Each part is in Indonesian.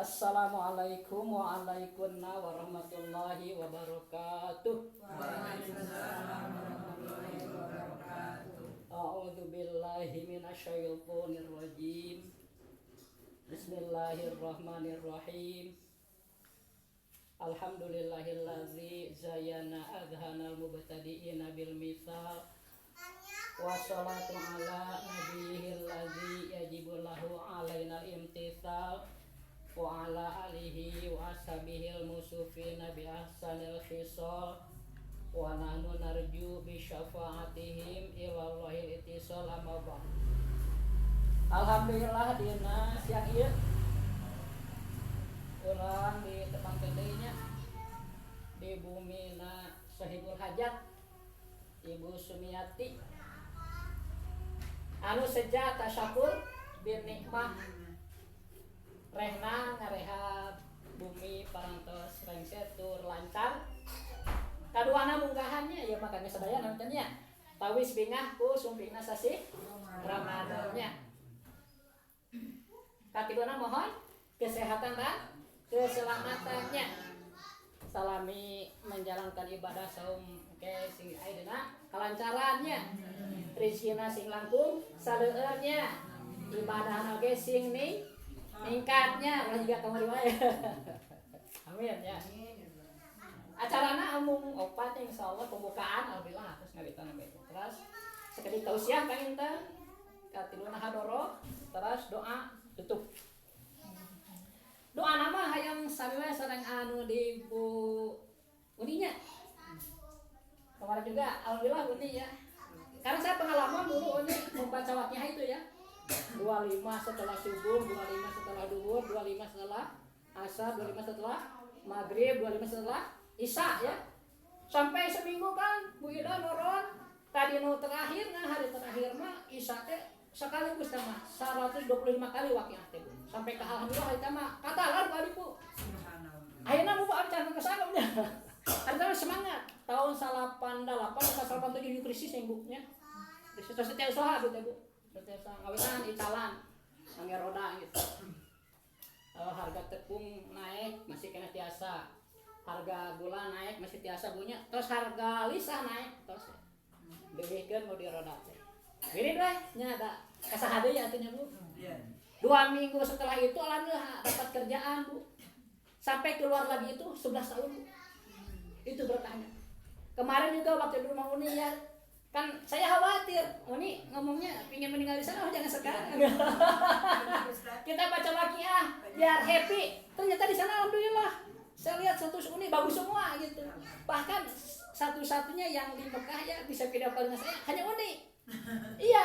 Assalamualaikum warahmatullahi wabarakatuh. Waalaikumsalam warahmatullahi wabarakatuh. A'udzu billahi minasyaitonir rajim. Bismillahirrahmanirrahim. Alhamdulillahillazi zayyana adhanal mubtadi'ina bil mithal. Wassalatu ala nabiyil ladzi yajibu lahu alainal imtithal. Wa ala alihi wa ashabihil musufina bi ahsanil khisal. Wa nahnu narju bi syafaatihim ilallahil ittisal amma ba'd. Alhamdulillah dina siang ieu urang di tepang gedenya di bumina Sahibul Hajat Ibu Sumiati anu seja tasyakur bir nikmah rehna ngarehab bumi parantos rengset tur lancar kaduana munggahannya ya makanya sadaya nantinya tawis bingah ku sumpingna sasih Ramadannya katibana mohon kesehatan dan keselamatannya salami menjalankan ibadah saum ke sing ayeuna kalancarannya rezekina sing langkung saleueurnya ibadahna ge sing ningkatnya ulah juga kamari wae amin ya acarana amung opat insyaallah pembukaan alhamdulillah terus ngawitan terus sakedik tausiah panginten katiluna hadoro terus doa tutup doa nama hayang sami wae sareng anu di Bu Uninya kemarin juga alhamdulillah Uni ya karena saya pengalaman dulu Uni membaca waqiah itu ya 25 setelah subuh, 25 setelah duhur, 25 setelah asar, 25 setelah maghrib, 25 setelah isya ya sampai seminggu kan Bu Ida noron tadi no terakhir nah hari terakhir mah isya teh sekaligus sama 125 kali waqiah teh Bu sampai ke alhamdulillah hari mah katalan kali Bu ayeuna Bu acan ke sana udah ada semangat tahun 88 ke 87 krisis yang bukunya krisis setiap usaha gitu Bu setiap usaha ngawitan italan mangga roda gitu harga tepung naik masih kena tiasa harga gula naik masih tiasa punya terus harga lisa naik terus bebehkeun mau di roda teh gini deh nya ada kasahade ya atunya Bu 2 minggu setelah itu alhamdulillah dapat kerjaan Bu sampai keluar lagi itu 11 tahun Bu itu berkahnya kemarin juga waktu di rumah Uni ya kan saya khawatir Uni ngomongnya pingin meninggal di sana jangan sekarang kita baca waqiah biar happy ternyata di sana alhamdulillah saya lihat status Uni bagus semua gitu bahkan satu-satunya yang di Mekah ya bisa video call dengan saya hanya Uni iya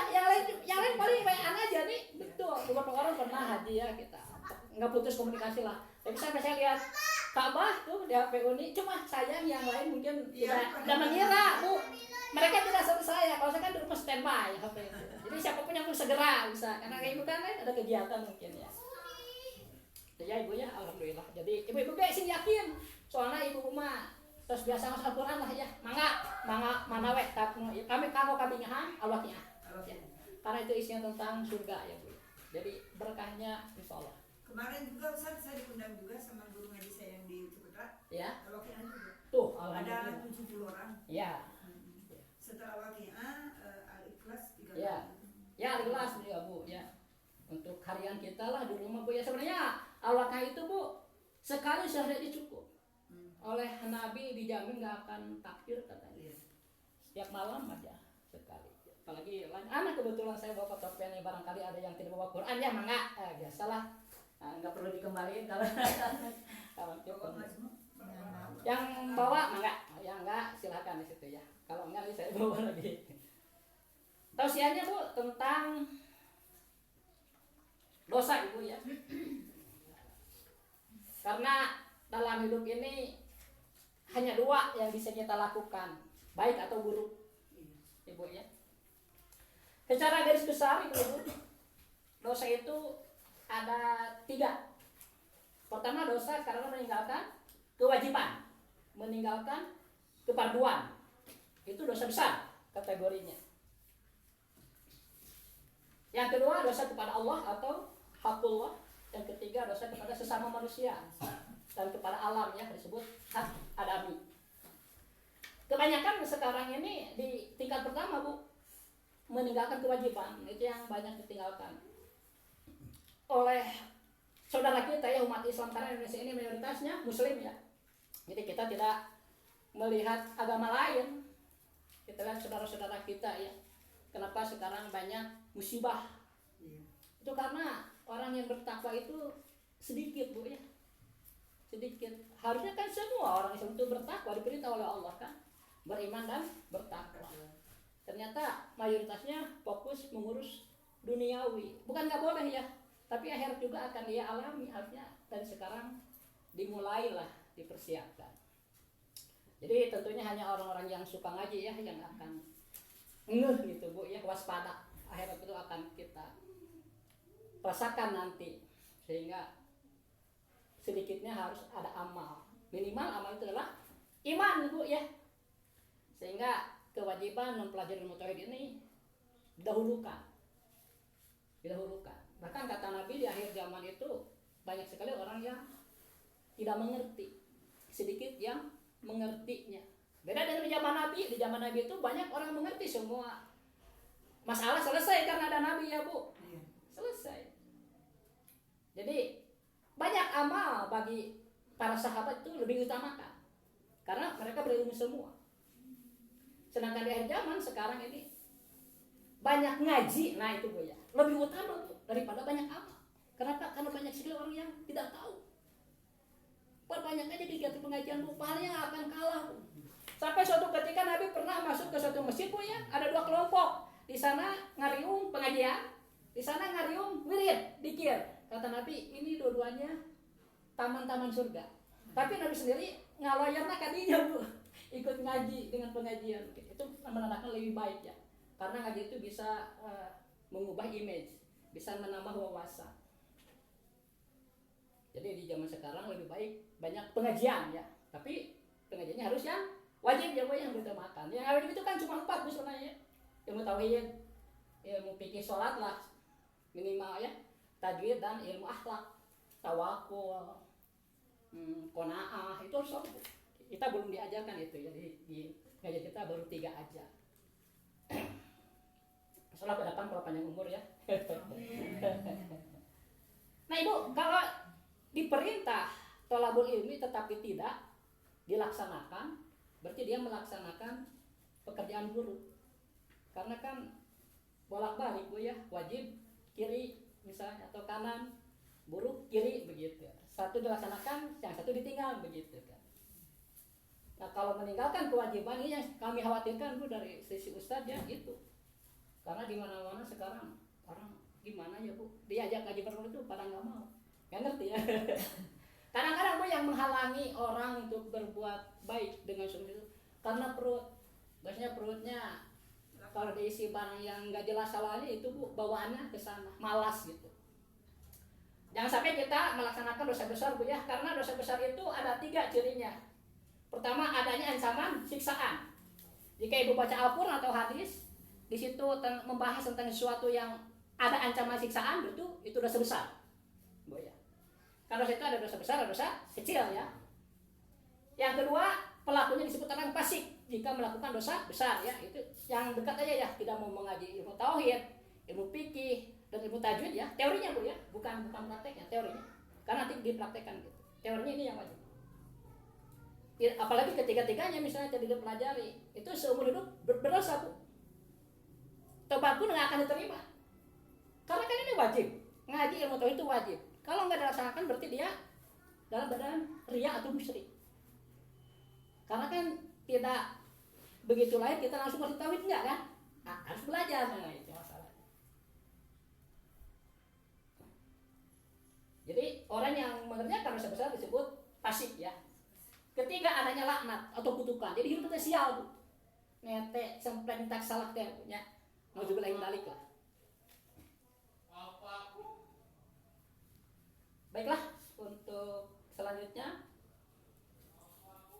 yang lain paling WA aja nih betul beberapa orang pernah hadiah kita nggak putus komunikasi lah tapi sampai saya lihat Ka'bah tuh di HP Uni cuma sayang yang lain mungkin tidak mengira Bu mereka tidak seperti saya kalau saya kan di rumah standby HP itu jadi siapapun yang perlu segera bisa karena kayak ibu kan ada kegiatan mungkin ya ya ibunya alhamdulillah jadi ibu-ibu kayak sing yakin soalnya ibu mah terus biasa masak Al-Quran lah ya mangga mana wek kami kabingahan Allahnya ya. Karena itu isinya tentang surga ya Bu jadi berkahnya insyaallah kemarin juga Ustaz saya diundang juga sama guru ngaji saya yang di Ciputra ya waqiah juga tuh ada 70 orang ya setelah waqiah Al-Ikhlas 3 ya Al-Ikhlas juga Bu ya untuk harian kita lah di rumah Bu ya sebenarnya Al-Waqiah itu Bu sekali sehari cukup oleh Nabi dijamin gak akan takdir katanya setiap malam aja sekali apalagi anak kebetulan saya bawa fotokopian barangkali ada yang tidak bawa Quran ya mangga biasalah nggak perlu dikembaliin kalau yang bawa mangga yang enggak silakan di situ ya kalau enggak saya bawa lagi tausiahnya Bu tentang dosa Ibu ya karena dalam hidup ini hanya 2 yang bisa kita lakukan baik atau buruk Ibu ya secara garis besar Ibu dosa itu ada 3 pertama dosa karena meninggalkan kewajiban meninggalkan kefarduan itu dosa besar kategorinya yang kedua dosa kepada Allah atau hakullah yang ketiga dosa kepada sesama manusia dan kepada alam ya, disebut hak adami. Kebanyakan sekarang ini di tingkat pertama Bu, meninggalkan kewajiban, itu yang banyak ditinggalkan oleh saudara kita ya, umat Islam, karena Indonesia ini mayoritasnya muslim ya. Jadi kita tidak melihat agama lain, kita lihat saudara-saudara kita ya. Kenapa sekarang banyak musibah? Itu karena orang yang bertakwa itu sedikit Bu ya, sedikit. Harusnya kan semua orang Islam itu bertakwa, diperintah oleh Allah kan, beriman dan bertakwa. Ternyata mayoritasnya fokus mengurus duniawi. Bukan nggak boleh ya, tapi akhirat juga akan dia alami. Harusnya dari sekarang dimulailah dipersiapkan. Jadi tentunya hanya orang-orang yang suka ngaji ya yang akan ngeh gitu Bu ya, waspada. Akhirat itu akan kita rasakan nanti, sehingga sedikitnya harus ada amal. Minimal amal itu adalah iman Bu ya. Sehingga kewajiban mempelajari ilmu tauhid ini didahulukan. Bahkan kata Nabi di akhir zaman itu banyak sekali orang yang tidak mengerti, sedikit yang mengertinya. Beda dengan di zaman Nabi. Di zaman Nabi itu banyak orang mengerti semua masalah, selesai karena ada Nabi ya Bu. Selesai. Jadi banyak amal bagi para sahabat itu lebih utamakan karena mereka berilmu semua. Sedangkan di akhir zaman sekarang ini banyak ngaji, nah itu Bu ya, lebih utama tuh daripada banyak amal. Kenapa? Karena banyak sekali orang yang tidak tahu. Perbanyak aja diganti pengajian Bu, pahalanya akan kalah Bu. Sampai suatu ketika Nabi pernah masuk ke suatu masjid Bu ya, ada dua kelompok. Di sana ngariung pengajian, di sana ngariung wirid, dikir. Kata Nabi, ini dua-duanya taman-taman surga. Tapi Nabi sendiri ngaloyorna kadinya Bu, ikut ngaji dengan pengajian. Itu menandakan lebih baik ya. Karena ngaji itu bisa mengubah image, bisa menambah wawasan. Jadi di zaman sekarang lebih baik banyak pengajian ya, tapi pengajiannya harus yang wajib ya Bu, yang diutamakan. Yang wajib itu kan cuma 4 Bu sebenarnya. Ilmu tauhid, ilmu fikih sholat lah minimal ya, tajwid dan ilmu akhlak, tawakul, qanaah, itu harus Bu. Kita belum diajarkan itu ya, di ngaji kita baru 3 aja. Masalah ke depan kalau panjang umur ya. Nah Ibu, kalau diperintah thalabul ilmi tetapi tidak dilaksanakan, berarti dia melaksanakan pekerjaan buruk. Karena kan bolak-balik Bu ya, wajib kiri misalnya atau kanan, buruk kiri begitu. Satu dilaksanakan, yang satu ditinggal begitu kan. Nah kalau meninggalkan kewajiban ini yang kami khawatirkan Bu dari sisi Ustadz ya itu. Karena di mana-mana sekarang orang gimana ya Bu, diajak ngaji perlu itu pada nggak mau, nggak ngerti ya. Kadang-kadang Bu yang menghalangi orang untuk berbuat baik dengan sungguh itu karena perut, biasanya perutnya kalau diisi barang yang nggak jelas salahnya itu Bu, bawaannya ke sana, malas gitu. Jangan sampai kita melaksanakan dosa besar Bu ya, karena dosa besar itu ada 3 cirinya. Pertama adanya ancaman siksaan. Jika Ibu baca Al-Quran atau hadis, di situ membahas tentang sesuatu yang ada ancaman siksaan, itu dosa besar Bu ya. Karena itu ada dosa besar, ada dosa kecil ya. Yang kedua, pelakunya disebut orang fasik jika melakukan dosa besar ya. Itu yang dekat aja ya, tidak mau mengaji ilmu tauhid, ilmu fikih dan ilmu tajwid ya. Teorinya Bu ya, bukan prakteknya, teorinya. Karena nanti dipraktekkan gitu. Teorinya ini yang wajib. Apalagi ketiga-tiganya misalnya tidak dipelajari, itu seumur hidup berdosa Bu. Tobat pun nggak akan diterima. Karena kan ini wajib, ngaji ilmu tauhid itu wajib. Kalau nggak dilaksanakan berarti dia dalam badan riya atau musyrik. Karena kan tidak begitu lahir kita langsung masuk tauhid enggak kan? Nah, harus belajar, nah itu masalahnya. Jadi orang yang mengerjakan dosa besar disebut fasik ya. Ketiga adanya laknat atau kutukan. Jadi hidup kita sial Bu. Ngete sampai tak salah teh punya. Mau juga lain balik lah. Baiklah, untuk selanjutnya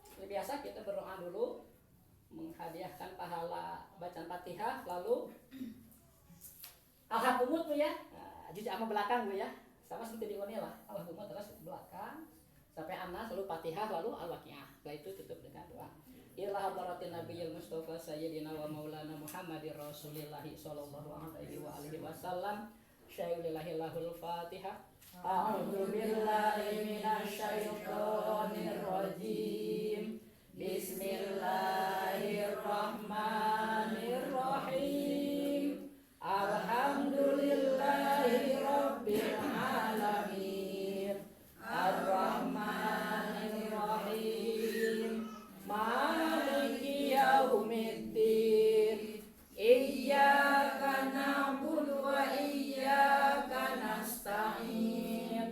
seperti biasa kita berdoa dulu, menghadiahkan pahala bacaan Fatihah, lalu Alhamdulillah Bu ya, juz amma belakang Bu ya, sama seperti di lah Allahumma terus ke belakang sampai Anas lalu Fatihah lalu Al-Waqiah. Setelah itu tutup dengan doa. Ila hadratin Nabiyil Mustafa Sayyidina wa Maulana Muhammadir Rasulillah sallallahu alaihi wa alihi wasallam. Syai'ulillahil Fatihah. A'udzu billahi minasyaitonir rajim. Bismillahirrahmanirrahim. Alhamdulillahi rabbil alamin. Ar-Rahmanir Rahim. Maliki yaumiddin. Iyyaka na'budu wa iyyaka nasta'in.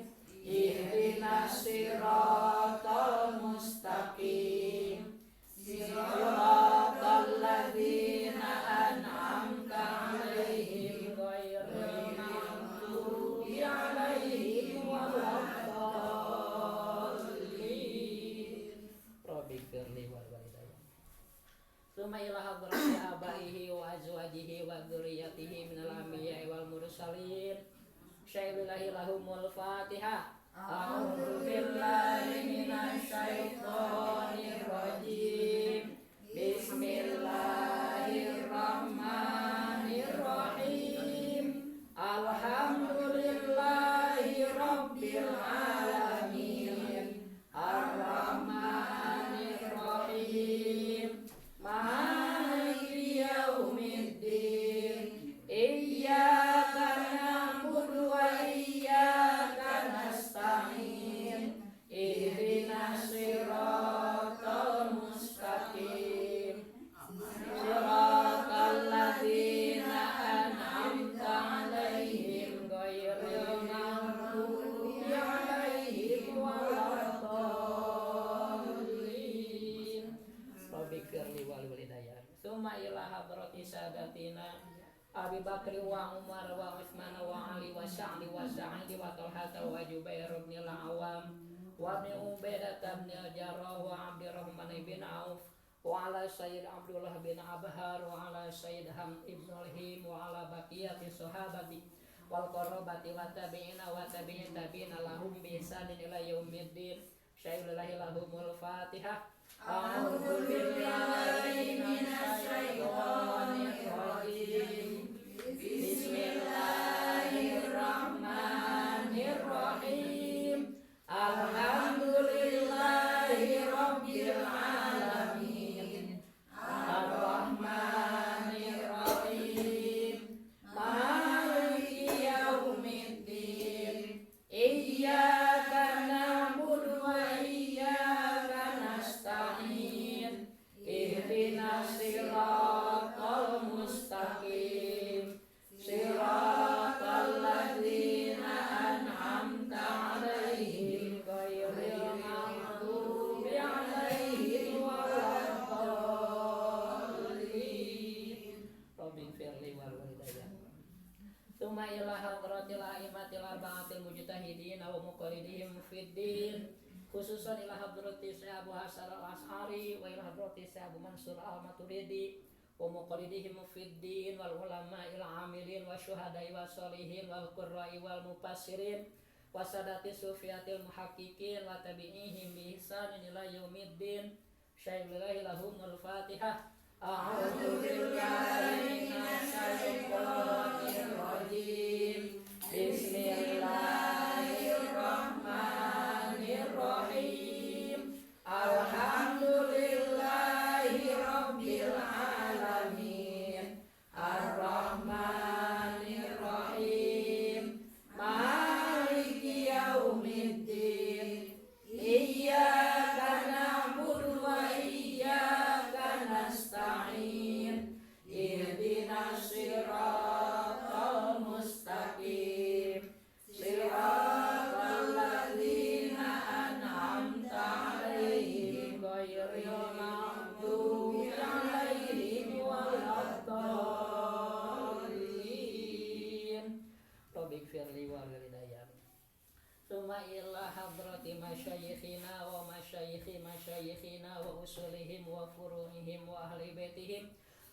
Ihdinas siratal mustaqim. Siratal ladzina an'amta 'alaihim ghairil maghdubi 'alaihim waladdallin. Rabbighfir li wal walidayya. Tsumma ila hadrati abaihi wa azwajihi wa dzurriyyatihi minal anbiya'i wal mursalin. Syai'ulillahi lahumul Fatihah. A'udzu billahi minasyaitonir rajim. Bismillahirrahmanirrahim. Alhamdulillahi rabbil alamin. Ar-Rahmanir Rahim. Maliki yaumiddin. Iyyaka na'budu wa iyyaka nasta'in. Ihdinas siratal mustaqim. Siratal ladzina an'amta 'alaihim ghairil maghdubi 'alaihim waladdallin. Rabbighfir li wal walidayya. Tsumma ila hadrati sadatina Abi Bakri wa Umar wa Utsman wa Ali wa Sa'di wa Sa'id wa Talha wa Jubair bin al-Awwam wa Ibn Ubaidah bin al-Jarrah wa Abdurrahman bin Auf wa ala Sayyid Abdullah bin Abhar wa ala Sayyid Ham ibn al-Him wa ala baqiyati sahabati wal qarabati wa tabi'ina wa tabi'in tabi'ina lahum bi ihsanin ila yaumiddin. Syai'ulillahi lahumul Fatihah. A'udzu billahi minasyaitonir rajim. Bismillahirrahmanirrahim. Alhamdulillahi rabbil alamin. Ar-Rahmanir Rahim. Maliki yaumiddin. Iyyaka na'budu wa iyyaka nasta'in. Ihdinas siratal mustaqim. Siratal ladzina an'amta 'alaihim ghairil maghdubi 'alaihim waladdallin. Rabbighfir li wal walidayya. Tsumma ila hadratil a'immatil arba'atil mujtahidin wa muqallidihim fid din. Khususan ila hadrati Syekh Abu Hasan al-Asy'ari wa ila hadrati Syekh Abu Mansur al-Maturidi wa muqallidihim fid din wal ulama'il 'amilin wa syuhada'i wa sholihin wal qurra'i wal mufassirin wa sadati sufiyatil muhaqqiqin wa tabi'ihim bi ihsanin ila yaumiddin. Syai'ulillahi lahumul Fatihah. A'udzu billahi minasyaitonir rajim. Bismillahirrahmanirrahim. Alhamdulillahi rabbil alamin. Ar-Rahmanir Rahim. Maliki yaumiddin. Iyyaka na'budu wa iyyaka nasta'in. Ihdinas siratal mustaqim. Siratal ladzina an'amta 'alaihim ghairil maghdubi 'alaihim waladdallin. Rabbighfir li wal walidayya. Tsumma ila hadrati masyayikhina wa masyayikhi masyayikhina wa usulihim wa furu'ihim wa ahli baitihim.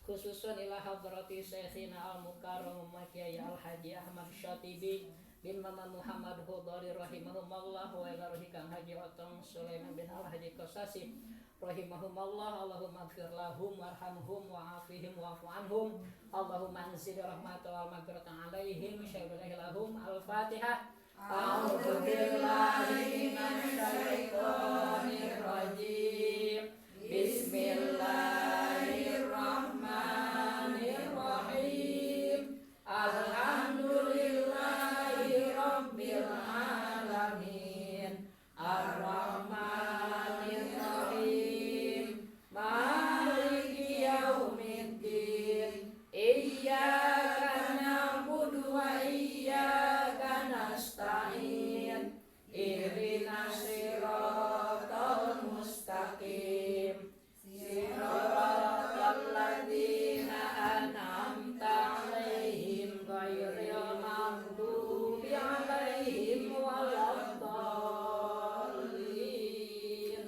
Khususan ila hadrati syekhina al-mukarram Makyai al-Haji Ahmad Syatibi bin Mama Muhammad Hudari rahimahumallah wa ila ruhi Kang Haji Otong Sulaiman bin Al-Haji Qasasi rahimahumallah. Allahumma ighfir lahum warhamhum wa'afihim wa'fu anhum. Allahumma anzil rahmatan wal maghfiratan alaihim syai'ullahi lahum. Al-Fatihah. A'udzu billahi minasyaitonir rajim. Bismillahirrahmanirrahim. Alhamdulillahi rabbil alamin. Ar-Rahmanir Rahim. Maliki yaumiddin. Iyyaka na'budu wa iyyaka nasta'in. Ihdinas siratal mustaqim. Siratal ladzina an'amta 'alaihim ghairil maghdubi 'alaihim waladdallin.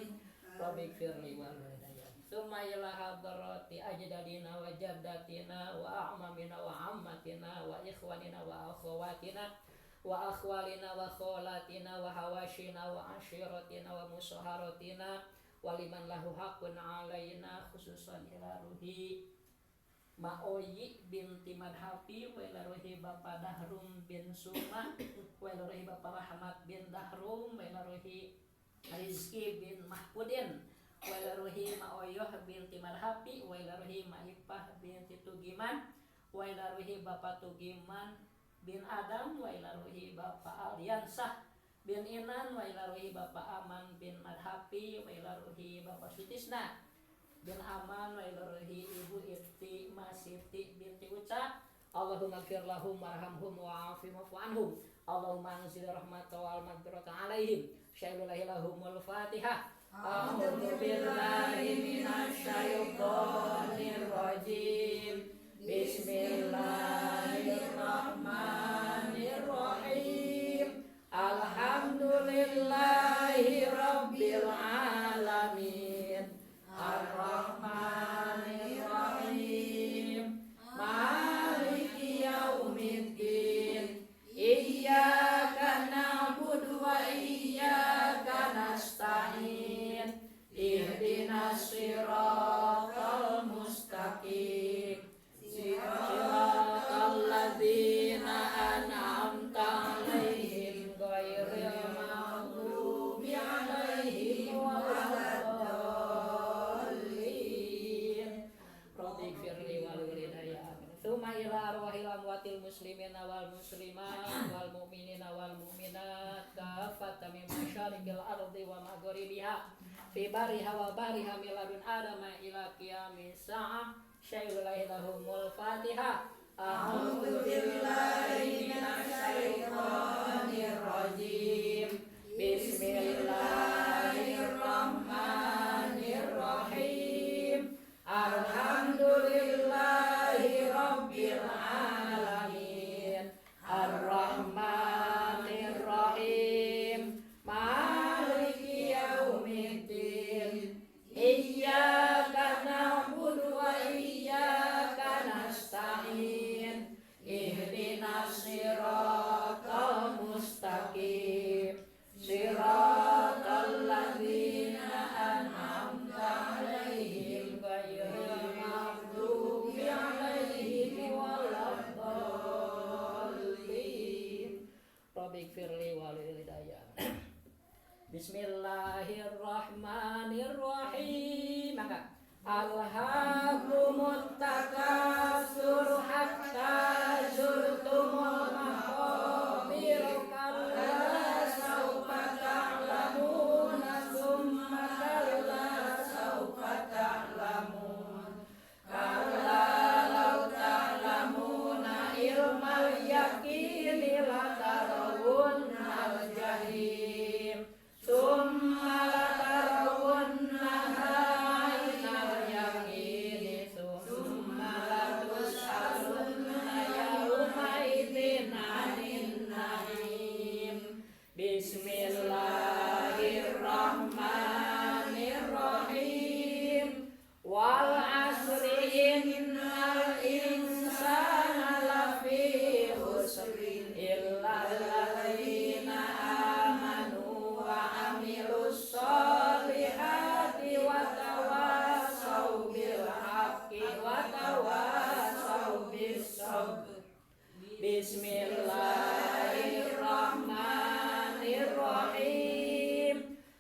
Rabbighfirli wal walidayya. Tsumma ila hadrati ajdadina wa jaddatina wa a'mamina wa ammatina wa ikhwanina wa akhawatina wa akhwalina wa kholatina wa hawashina wa ashiratina wa musaharatina wa liman lahu haqqun alaina khususan ila ruhi Ma'oyi binti Madhafi wa ila ruhi Bapak Dahrum bin Sumah wa ila ruhi Bapak Rahmat bin Dahrum wa ila ruhi Rizki bin Mahmudin wa ila ruhi Ma'oyoh binti Madhafi wa ila ruhi Ma'ipah binti Tugiman wa ila ruhi Bapak Tugiman bin Adam wa ila ruhi Bapak Aliansah bin Inan wa ila ruhi Bapak Aman bin Madhafi wa ila ruhi Bapak Sutisna bin Aman wa ila ruhi Ibu Ifti Masiti binti Uca. Allahumma ighfir lahum warhamhum wa'afihim wa'fu anhum. Allahumma anzil rahmatan wal maghfiratan alaihim syai'ullahi lahumul Fatihah. A'udzu billahi minasyaitonir rajim. Bismillahirrahmanirrahim. Alhamdulillahi rabbil alamin. Ar-Rahmanir Rahim. Maliki yaumiddin. Iyyaka na'budu wa iyyaka nasta'in. Ihdinas siratal mustaqim. Siratal ladzina an'amta 'alaihim ghairil maghdubi 'alaihim waladdallin. Rabbighfirli wal walidayya. Tsumma ila arwahil amwatil muslimina wal muslimat wal mu'minina wal mu'minat kafatan min masyariqil ardi wa maghribiha fi bariha wa bariha min ladun adama ila qiyamis sa'ah. Syai'ullahi lahumul Fatihah. A'udzu billahi minasyaitonir rajim. Bismillahirrahmanirrahim. Alhamdulillahi rabbil alamin. Ar-Rahmanir Rahim. Maliki yaumiddin. Iyyaka na'budu wa iyyaka nasta'in. Ihdinas siratal mustaqim. Siratal ladzina an'amta 'alaihim ghairil maghdubi 'alaihim waladdallin. Rabbighfirli wal walidayya. Bismillahirrahmanirrahim. Maka alhaakumut takatsur hatta zurtumul maqabir kalla saufa ta'lamuna summa kalla saufa ta'lamun kalla law ta'lamuna ilmal yaqini la tarawunnal jahim summa la tarawunnaha 'ainal yaqini summa la tus'alunna Bismillahirrahmanirrahim.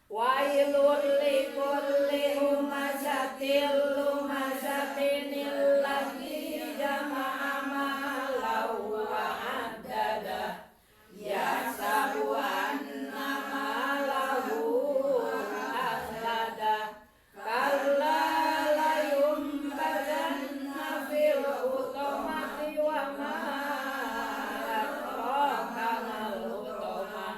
Wailul likulli humazatil lumazatin alladzi jama'a malahu wa 'addadah. Yahsabu anna malahu akhladah. Kalla la yunbadanna fil hutamati wa ma adraka mal hutamah.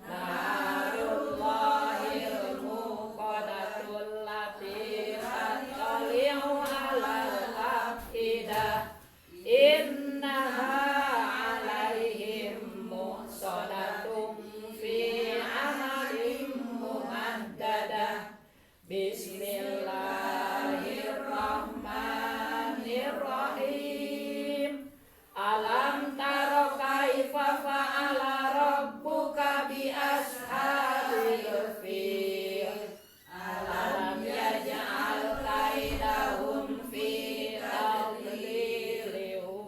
Narullahil muqadatul lati tattali'u 'alal afidah. Innaha 'alaihim muhsanatum fi 'amalin mumaddadah. Bismillahirrahmanirrahim. Alam taro kaifa fa'ala rabbuka bi ashabil fil. Alam yaj'al kaidahum fi tadlil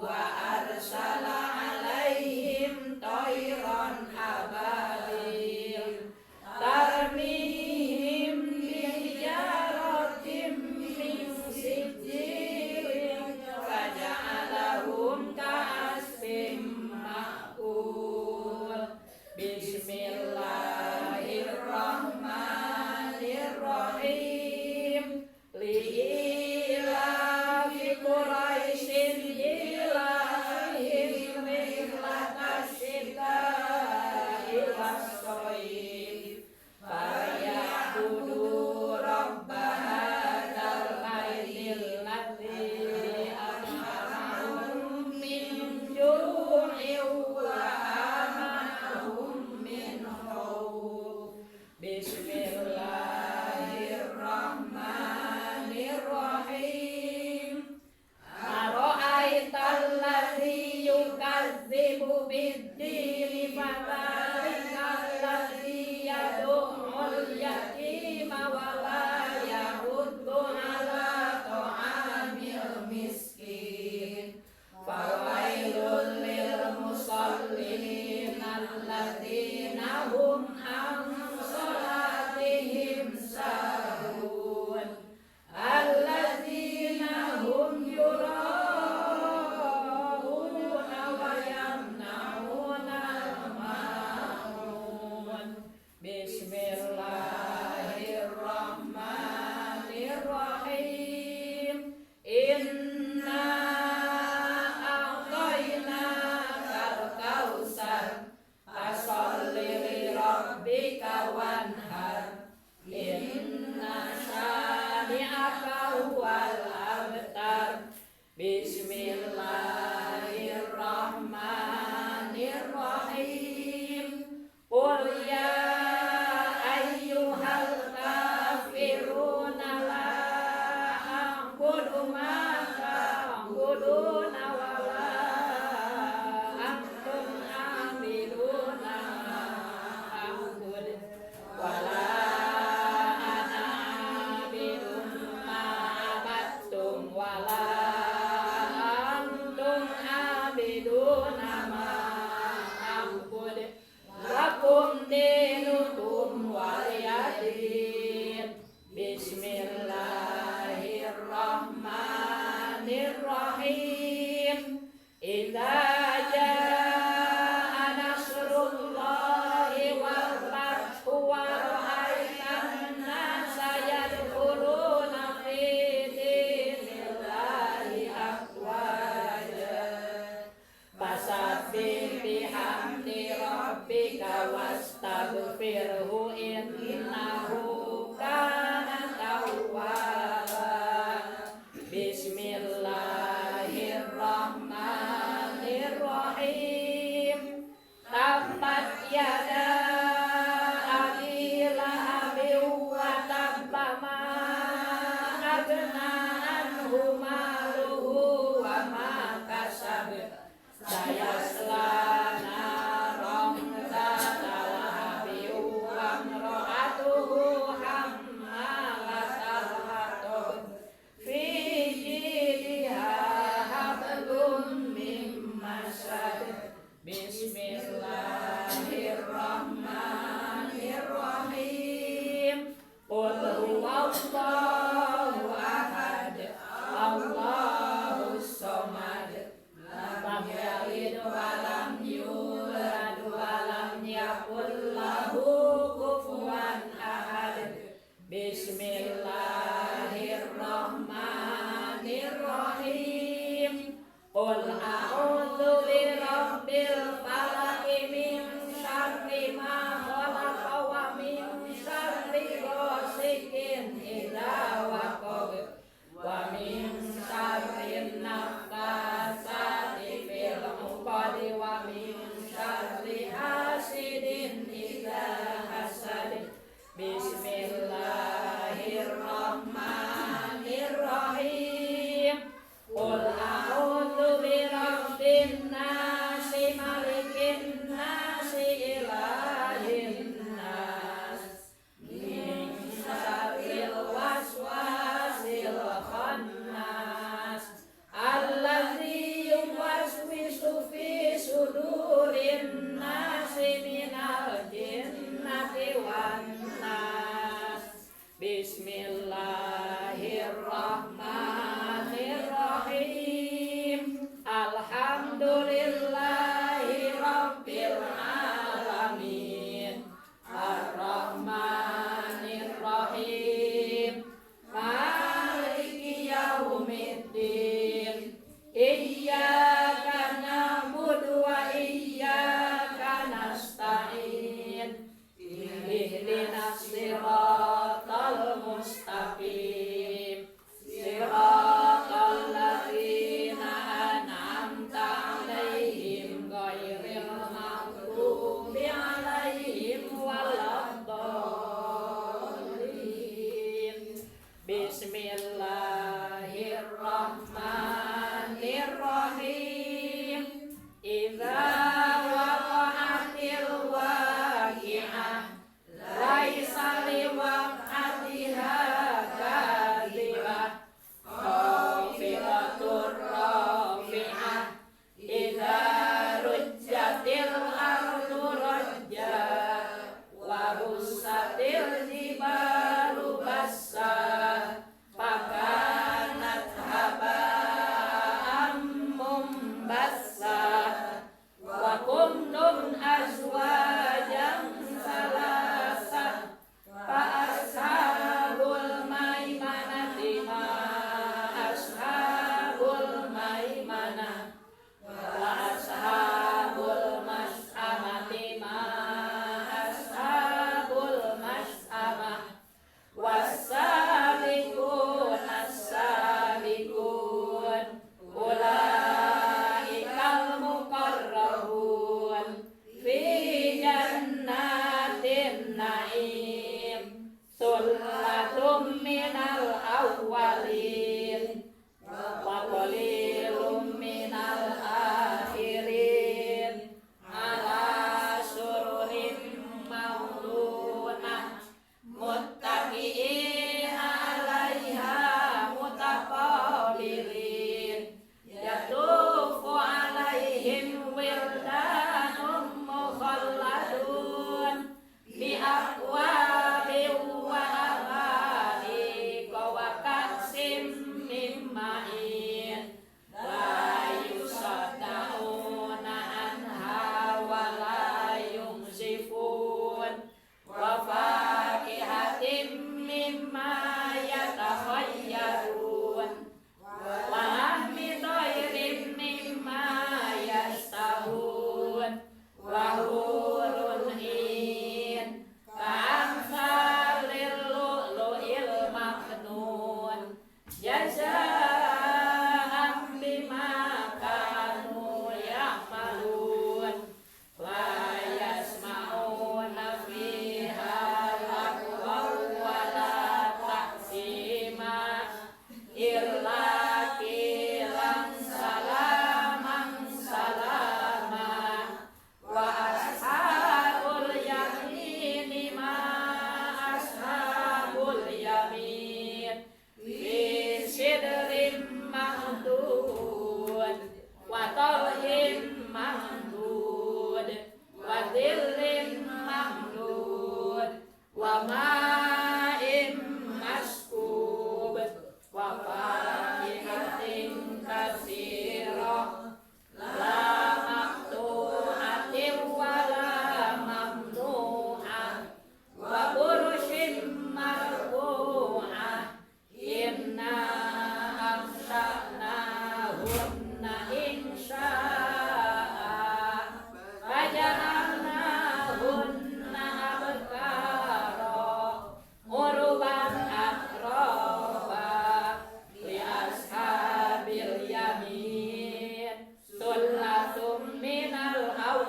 wa arsala 'alaihim tayran ababil tarmihim bihijaratin min sijilin faja'alahum ka'asfin ma'kul. Bismillahirrahmanirrahim. Li'ilafi Quraisyin ilahihim rihlatas syita'i was-shayb. Falyabudu rabba hadzal baitil ladzi at'amahum min ju'in wa amanahum min khawf. Bismillahirrahmanirrahim. Ara'aital ladzi yukadzibu bid-dini fadzalika alladzi yad'ul yatima wa la yahuddu 'ala ta'amil miskin. Fawailul lil musallin alladzina hum an salatihim sahun. Alladzina hum yura'una wa yamna'una al-ma'un. Bismillahirrahmanirrahim. Inna a'tainakal kautsar fasholli li rabbika wanhar. Inna syani'aka huwal abtar. Bismillahirrahmanirrahim. Qul ya ayyuhal kafiruna la a'budu ma ta'buduna wa la antum 'abiduna ma a'bud wa la ana 'abidun ma 'abadtum wa la antum 'abiduna ma a'bud. Lakum dinukum waliyadin. Bismillahirrahmanirrahim. Idza jaa nasrullahi wal fathu wa ra'aitan nasa yadkhuluna fi dinillahi afwaja. Fasabbih bihamdi rabbika wastaghfirhu innahu kana tawwaba. Bismillahirrahmanirrahim. Tabbat yada abi lahabin wa tabba ma agna anhu maluhu wa ma kasab. Sayasla naran dzata lahabin wa imra'atuhu hammalatal hatab. Fi jidha hablum min masad. Qul a'udzu birabbil falaq min syarri ma khalaq wa min syarri ghasiqin idza waqab wa min syarri naffasati fil 'uqad wa min syarri hasidin idza hasad. Bismillahirrahmanirrahim. Qul a'udzu birabbil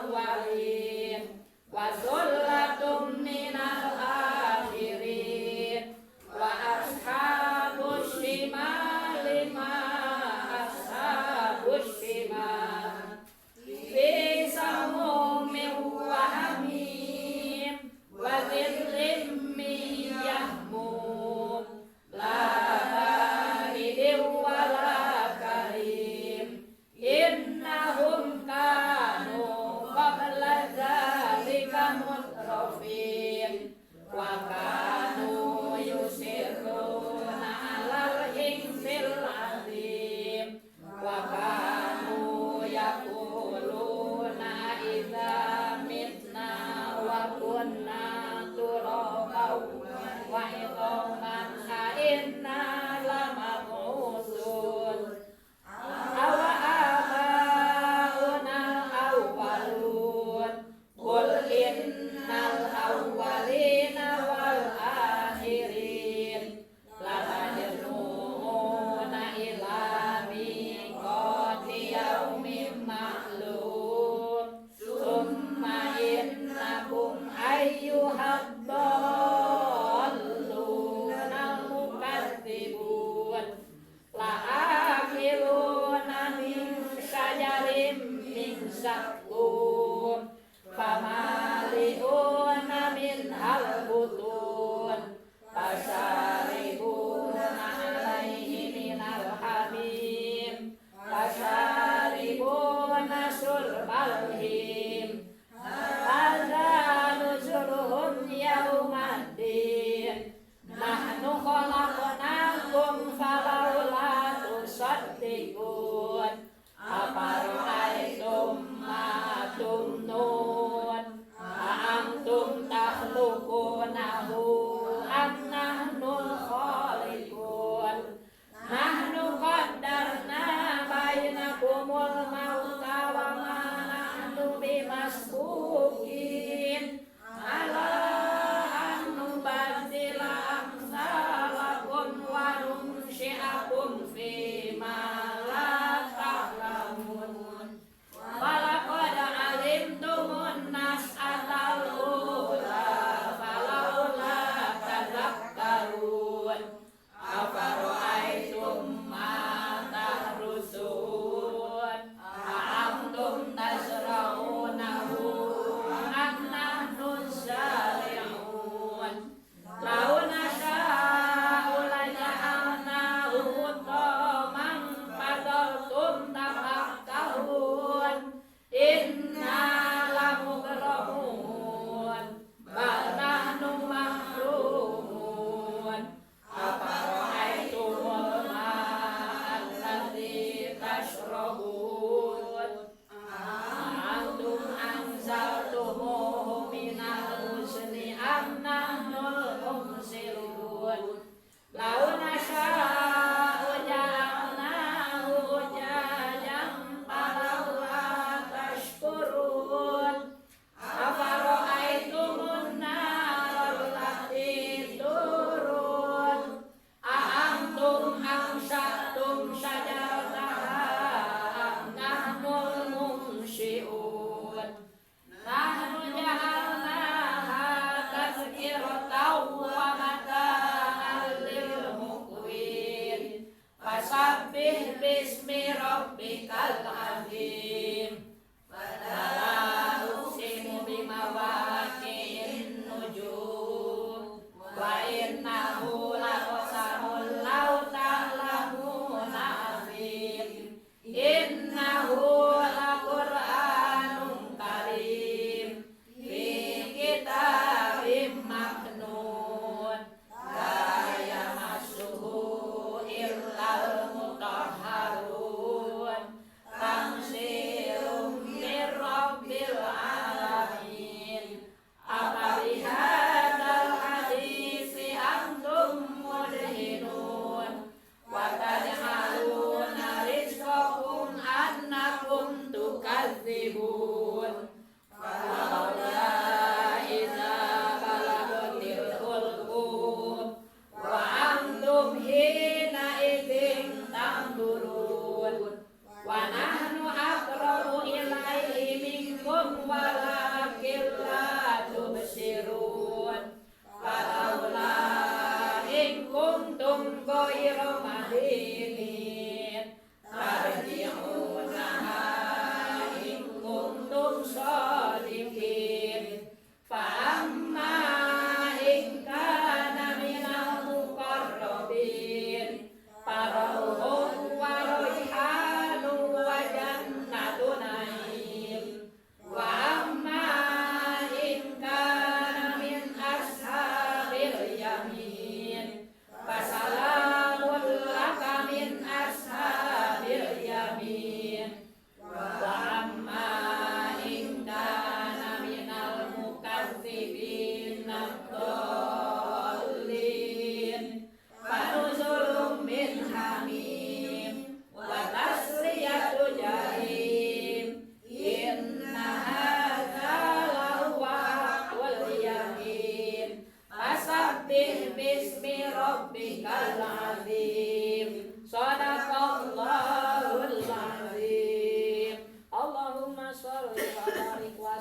awwalin wa thullatun minal akhirin wa ashabus shimali ma ashabus shimal fi samumin wa hamim wa dhillim min yahmum la baridin wa la karim innahum kanu qabla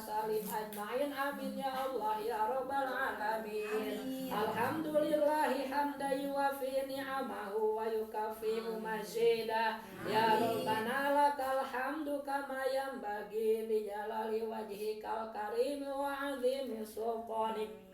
salim ajmain amin ya Allah ya rabbal alamin. Alhamdulillahi hamdan yuwafi ni'amahu wa yukafi'u mazidah. Ya rabbana lakal hamdu kama yanbaghi li jalali wajhikal karim wa 'azimi sultanik.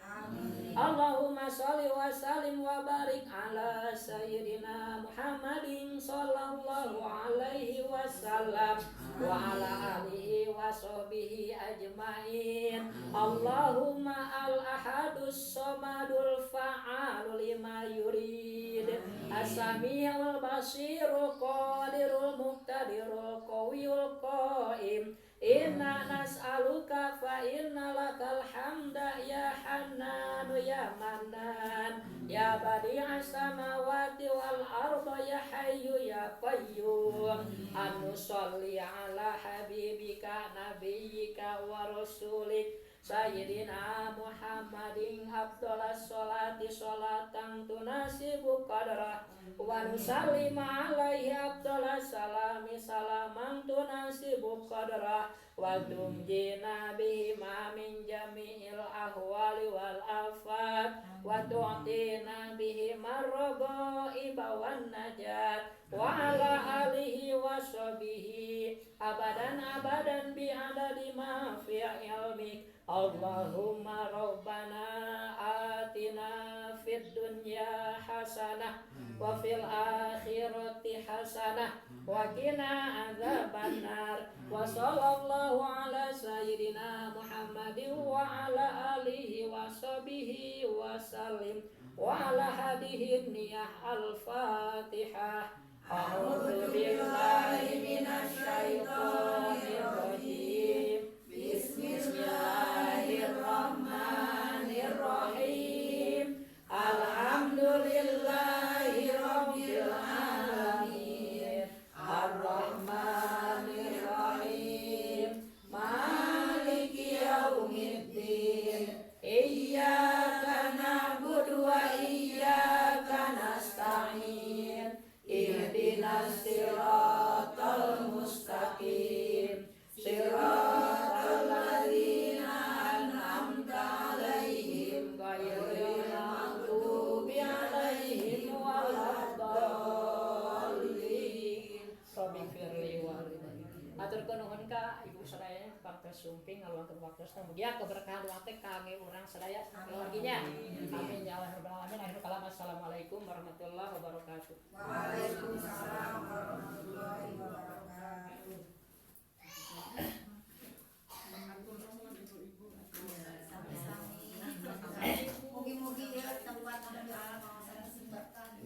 Allahumma sholli wa sallim wa barik ala sayyidina Muhammadin sallallahu alaihi wasallam wa ala alihi wa sahbihi ajmain. Allahumma al-ahadus samadul fa'alu lima yurid as-sami'ul basirul qadirul muqtadirul qawiyul qaim. Inna nas'aluka fa inna lakal hamda ya hannanu ya mannan ya badi'as samawati wal arda ya hayyu ya qayyum. Anu sholli ala habibika nabiyyika wa rasulik Sayyidina Muhammadin afdalas sholati sholatan tunasibu qadrah wa nusallim alaihi afdalas salami salaman tunasibu qadrah wa tumjina bihi ma min jami'il ahwali wal afat wa tu'tina bihi marragaiba wan najat wa ala alihi wa sahbihi abadan bi adadi ma fi ilmik. Allahumma rabbana atina fid dunya hasanah wa fil akhirati hasanah wa qina adzabannar. Wa sallallahu ala sayyidina Muhammadin wa ala alihi wa sahbihi wa sallim wa ala hadihi niyah al-fatihah. A'udzu billahi minasy syaithanir rajim. Bismillahirrahmanirrahim. Alhamdulillahi rabbil alamin. Ar-Rahmanir Rahim. Maliki yaumiddin. Iyyaka na'budu wa iyyaka nasta'in. Ihdinas siratal mustaqim. Siratal ladzina an'amta 'alaihim ghairil maghdubi 'alaihim waladdallin. Rabbighfirli walidayya. Aturkeun nuhun ka ibu sadaya faktor sumping ngaluankeun waktu mugia keberkahan waktu kami urang sadaya keluarganya. Amin ya rabbal alamin. Akhir kalam assalamualaikum warahmatullahi wabarakatuh. Waalaikumsalam warahmatullahi wabarakatuh.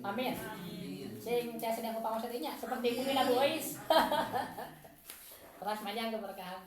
Amin. Sing saya sedang pawas seperti bumi labu ois. Terus panjang keberkahan.